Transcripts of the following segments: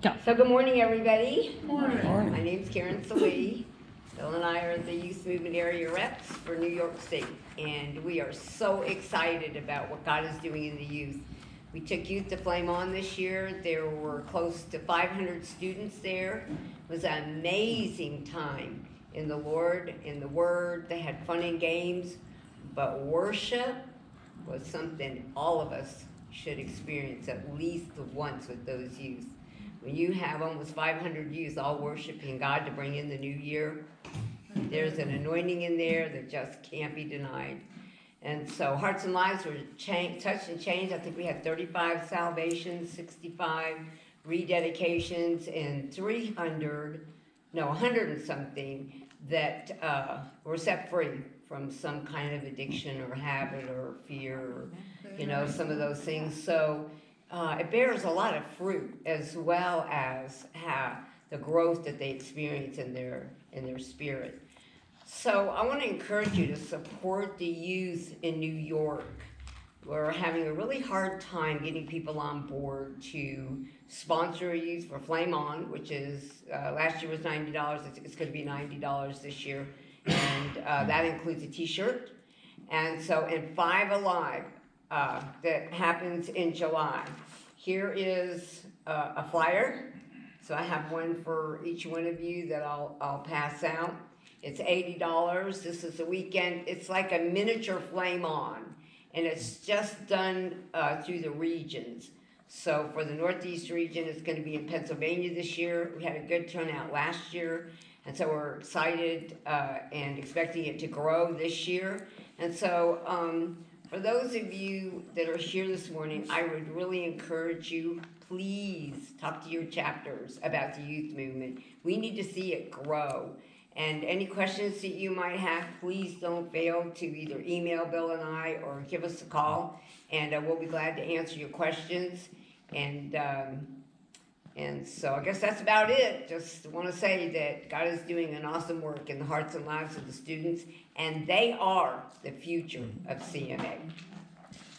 So good morning, everybody. Morning. My name's Karen Salee. Bill and I are the Youth Movement Area Reps for New York State, and we are so excited about what God is doing in the youth. We took Youth to Flame On this year. There were close to 500 students there. It was an amazing time in the Lord, in the Word. They had fun and games, but worship was something all of us should experience at least once with those youth. When you have almost 500 youth all worshiping God to bring in the new year, there's an anointing in there that just can't be denied. And so hearts and lives were touched and changed. I think we had 35 salvations, 65 rededications, and 100 and something that were set free from some kind of addiction or habit or fear or, some of those things. So it bears a lot of fruit, as well as the growth that they experience in their spirit. So I want to encourage you to support the youth in New York. We're having a really hard time getting people on board to sponsor a youth for Flame On, which is, last year was $90. It's going to be $90 this year. And that includes a t-shirt. And so, and Five Alive, that happens in July. Here is a flyer. So I have one for each one of you that I'll pass out. It's $80. This is the weekend. It's like a miniature Flame On, and it's just done through the regions. So for the Northeast region, it's going to be in Pennsylvania this year. We had a good turnout last year, and so we're excited and expecting it to grow this year. And so for those of you that are here this morning, I would really encourage you, please talk to your chapters about the youth movement. We need to see it grow. And any questions that you might have, please don't fail to either email Bill and I or give us a call, and we'll be glad to answer your questions. And so I guess that's about it. Just want to say that God is doing an awesome work in the hearts and lives of the students, and they are the future of CMA.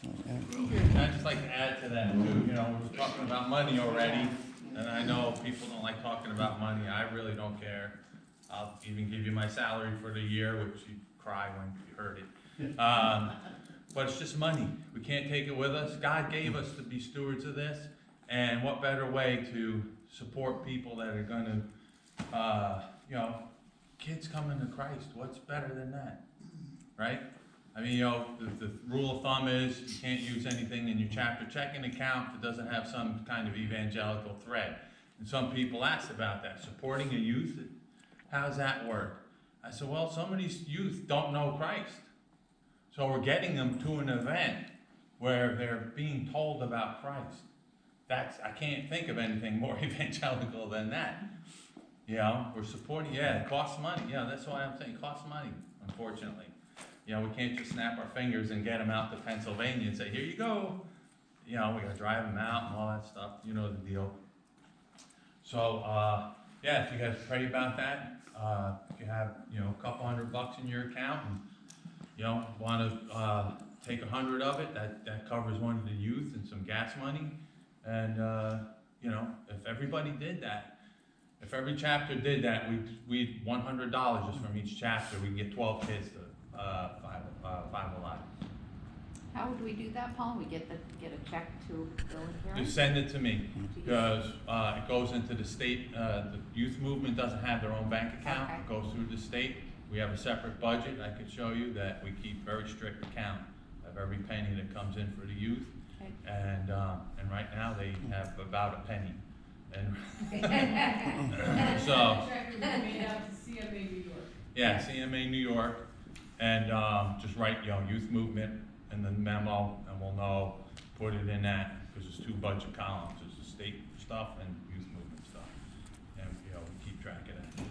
I'd just like to add to that too. We're talking about money already, and I know people don't like talking about money. I really don't care. I'll even give you my salary for the year, which you cry when you heard it. But it's just money. We can't take it with us. God gave us to be stewards of this, and what better way to support people that are going to, kids coming to Christ. What's better than that, right? I mean, the rule of thumb is you can't use anything in your chapter checking account that doesn't have some kind of evangelical thread. And some people ask about that. Supporting a youth, how does that work? I said, well, some of these youth don't know Christ. So we're getting them to an event where they're being told about Christ. I can't think of anything more evangelical than that. We're supporting, it costs money. That's why I'm saying it costs money, unfortunately. We can't just snap our fingers and get them out to Pennsylvania and say, here you go. We got to drive them out and all that stuff. You know the deal. So, if you guys pray about that, if you have, a couple $100 in your account and, want to take 100 of it, that covers one of the youth and some gas money. And, if everybody did that, if every chapter did that, we'd $100 just from each chapter. We'd get 12 kids to Five Alive. How would we do that, Paul? We get a check to Bill and Karen? Just send it to me, because it goes into the state. The youth movement doesn't have their own bank account. Okay. It goes through the state. We have a separate budget. I could show you that we keep very strict account of every penny that comes in for the youth. Okay. And right now they have about a penny. And so CMA New York. yeah, CMA New York, and just write youth movement in the memo, and we'll know. Put it in that, because there's two budget columns. There's the state stuff and youth movement stuff, and we keep track of that.